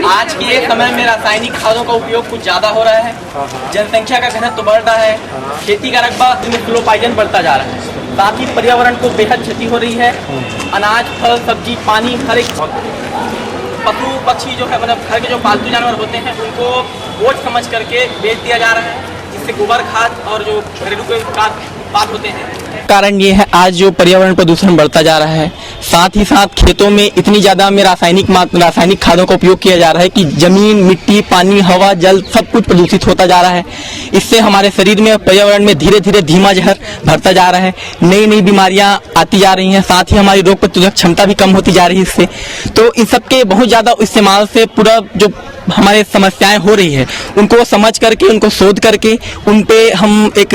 आज के समय में रासायनिक खादों का उपयोग कुछ ज्यादा हो रहा है, जनसंख्या का घनत्व बढ़ रहा है, खेती का रकबा स्लो पाइजन बढ़ता जा रहा है, साथ ही पर्यावरण को बेहद क्षति हो रही है। अनाज, फल, सब्जी, पानी, हर एक पशु पक्षी जो है, मतलब घर के जो पालतू जानवर होते हैं उनको बोझ समझ करके बेच दिया जा रहा है, जिससे गोबर खाद और जो घरेलू के उत्पाद होते हैं। कारण ये है आज जो पर्यावरण प्रदूषण बढ़ता जा रहा है, साथ ही साथ खेतों में इतनी ज्यादा में रासायनिक खादों का उपयोग किया जा रहा है कि जमीन, मिट्टी, पानी, हवा, जल सब कुछ प्रदूषित होता जा रहा है। इससे हमारे शरीर में, पर्यावरण में धीरे धीरे धीमा जहर भरता जा रहा है, नई नई बीमारियां आती जा रही हैं, साथ ही हमारी रोग प्रतिरोधक क्षमता भी कम होती जा रही है इससे। तो इन सब के बहुत ज्यादा इस्तेमाल से पूरा जो हमारे समस्याएं हो रही है उनको समझ करके, उनको शोध करके, उन पे हम एक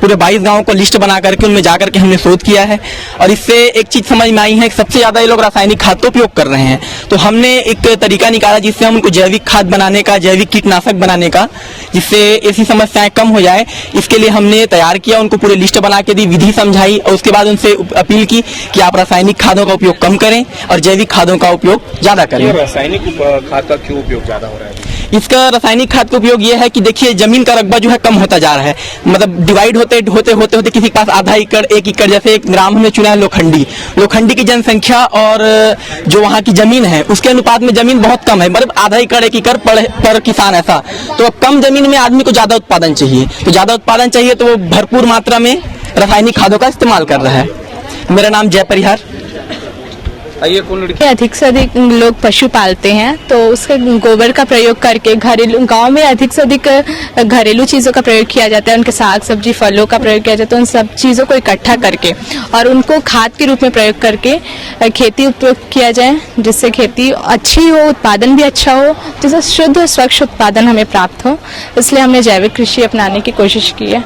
पूरे 22 गांवों को लिस्ट बना करके उनमें जाकर के हमने शोध किया है। और इससे एक चीज समझ में आई है कि सबसे ज्यादा ये लोग रासायनिक खाद का उपयोग कर रहे हैं। तो हमने एक तरीका निकाला जिससे हम उनको जैविक खाद बनाने का, जैविक कीटनाशक बनाने का, जिससे ऐसी समस्याएं कम हो जाए। इसके लिए हमने तैयार किया, उनको पूरी लिस्ट बना के दी, विधि समझाई और उसके बाद उनसे अपील की कि आप रासायनिक खादों का उपयोग कम करें और जैविक खादों का उपयोग ज्यादा करें। रासायनिक खाद का क्यों उपयोग ज्यादा हो रहा है? इसका रासायनिक खाद का उपयोग ये है कि देखिए जमीन का रकबा जो है कम होता जा रहा है, मतलब डिवाइड होते होते किसी के पास आधा एकड़, 1 एकड़, जैसे एक ग्राम हमने चुना है लोखंडी की जनसंख्या और जो वहाँ की जमीन है उसके अनुपात में जमीन बहुत कम है, मतलब आधा एकड़, 1 एकड़ पर किसान ऐसा। तो अब कम जमीन में आदमी को ज्यादा उत्पादन चाहिए, तो वो भरपूर मात्रा में रासायनिक खादों का इस्तेमाल कर रहा है। मेरा नाम जय परिहार। अधिक से अधिक लोग पशु पालते हैं, तो उसके गोबर का प्रयोग करके घरेलू, गांव में अधिक से अधिक घरेलू चीज़ों का प्रयोग किया जाता है, उनके साग सब्जी, फलों का प्रयोग किया जाता है। उन सब चीज़ों को इकट्ठा करके और उनको खाद के रूप में प्रयोग करके खेती उपयोग किया जाए, जिससे खेती अच्छी हो, उत्पादन भी अच्छा हो, जिससे शुद्ध और स्वच्छ उत्पादन हमें प्राप्त हो। इसलिए हमने जैविक कृषि अपनाने की कोशिश की है।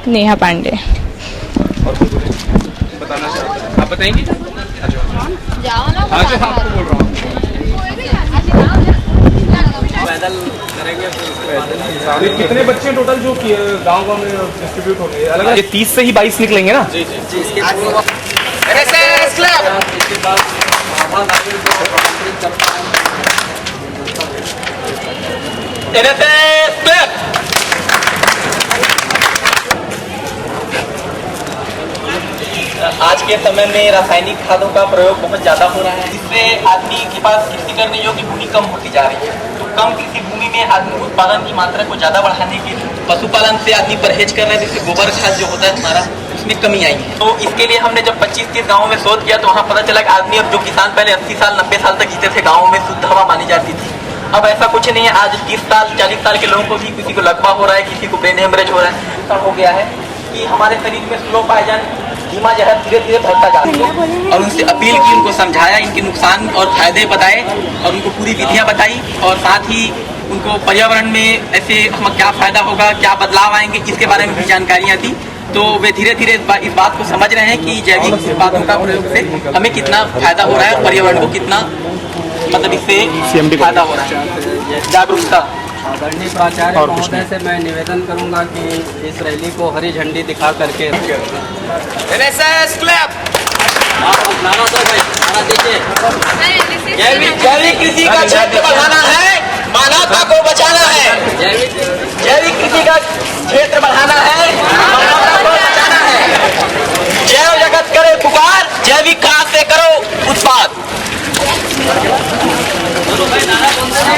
नेहा पांडे। आप बताएंगे? जाओ ना, बोल रहा हूँ। कितने बच्चे टोटल जो गांव में डिस्ट्रीब्यूट हो गए? अलग 30 से ही 22 निकलेंगे ना? जी। आज के समय में रासायनिक खादों का प्रयोग बहुत ज्यादा हो रहा है, जिससे आदमी के पास कृषि करने योग्य भूमि कम होती जा रही है। तो कम कृषि भूमि में आदमी उत्पादन की मात्रा को ज्यादा बढ़ाने के लिए पशुपालन से आदमी परहेज कर रहे हैं, जिससे गोबर खाद जो होता है हमारा उसमें कमी आई है। तो इसके लिए हमने जब 25-30 गाँव में शोध किया तो वहाँ पता चला कि आदमी, अब जो किसान पहले 80 साल 90 साल तक जीते थे, गाँव में शुद्ध हवा मानी जाती थी, अब ऐसा कुछ नहीं है। आज 30 साल 40 साल के लोगों को भी किसी को लकवा हो रहा है, किसी को ब्रेन हेमरेज हो रहा है। ऐसा हो गया है कि हमारे शरीर में स्लो पाइजन, धीमा जहर धीरे धीरे भरता जा रहा है। और उनसे अपील की, उनको समझाया, इनके नुकसान और फायदे बताए और उनको पूरी विधियां बताई, और साथ ही उनको पर्यावरण में ऐसे हम क्या फायदा होगा, क्या बदलाव आएंगे, इसके बारे में भी जानकारियां दी। तो वे धीरे धीरे इस बात को समझ रहे हैं कि जैविक उत्पादों का प्रयोग से हमें कितना फायदा हो रहा है और पर्यावरण को कितना, मतलब इससे फायदा हो रहा है। जागरूकता। आदरणीय प्राचार्य महोदय से मैं निवेदन करूंगा कि इस रैली को हरी झंडी दिखा करके जैविक कृषि का क्षेत्र बढ़ाना है, मानवता को बचाना है। जैविक कृषि का क्षेत्र बढ़ाना है, मानवता को बचाना है। जैव जगत करे पुकार, जैविक खाद से करो उत्पाद।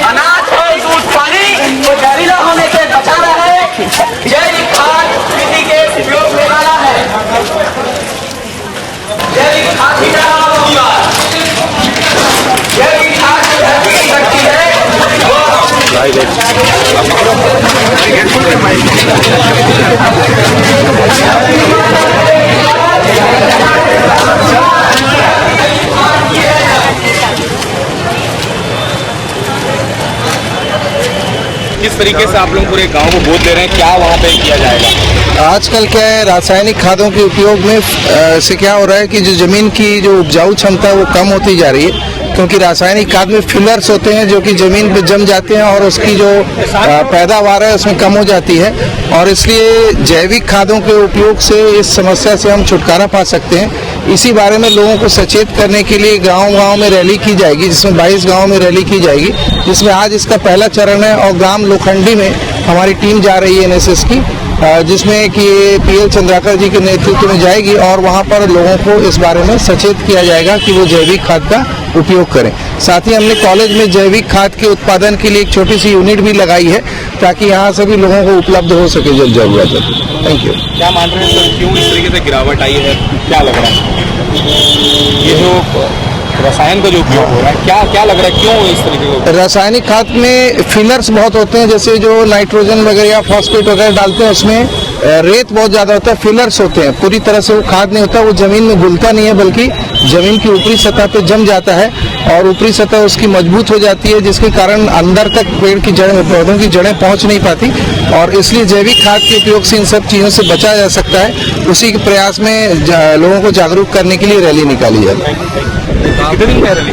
अनाज हो, दूध, पानी को जहरीला होने से बचाना है। जैविक खाद कृषि के उपयोग में लाना है। जैविक खाद की जैविक खाद जो धरती की शक्ति है किस तरीके से आप लोग पूरे गांव को गोद दे रहे हैं, क्या वहाँ पे किया जाएगा? आजकल क्या है, रासायनिक खादों के उपयोग में से क्या हो रहा है कि जो जमीन की जो उपजाऊ क्षमता है वो कम होती जा रही है, क्योंकि रासायनिक खाद में फिलर्स होते हैं जो कि जमीन पे जम जाते हैं और उसकी जो पैदावार है उसमें कम हो जाती है। और इसलिए जैविक खादों के उपयोग से इस समस्या से हम छुटकारा पा सकते हैं। इसी बारे में लोगों को सचेत करने के लिए गांव-गांव में रैली की जाएगी, जिसमें 22 गांव में रैली की जाएगी, जिसमें आज इसका पहला चरण है और ग्राम लोखंडी में हमारी टीम जा रही है एनएसएस की, जिसमें कि पीएल चंद्राकर जी के नेतृत्व में जाएगी और वहां पर लोगों को इस बारे में सचेत किया जाएगा कि वो जैविक खाद का उपयोग करें। साथ ही हमने कॉलेज में जैविक खाद के उत्पादन के लिए एक छोटी सी यूनिट भी लगाई है ताकि यहाँ सभी लोगों को उपलब्ध हो सके जब जरूरत है। Thank you. क्या मान रहे हैं सर, क्यों इस तरीके से गिरावट आई है, क्या लग रहा है? ये जो रसायन का जो उपयोग हो रहा है, क्या लग रहा है, क्यों इस तरीके का? रासायनिक खाद में फिलर्स बहुत होते हैं, जैसे जो नाइट्रोजन वगैरह या फॉस्फेट वगैरह डालते हैं उसमें रेत बहुत ज्यादा होता है, फिलर्स होते हैं, पूरी तरह से वो खाद नहीं होता, वो जमीन में घुलता नहीं है बल्कि जमीन की ऊपरी सतह पे जम जाता है और ऊपरी सतह उसकी मजबूत हो जाती है, जिसके कारण अंदर तक पेड़ की जड़ पौधों की जड़ें पहुंच नहीं पाती और इसलिए जैविक खाद के उपयोग से इन सब चीजों से बचा जा सकता है। उसी के प्रयास में लोगों को जागरूक करने के लिए रैली निकाली जाती है। कितने दिन में रैली?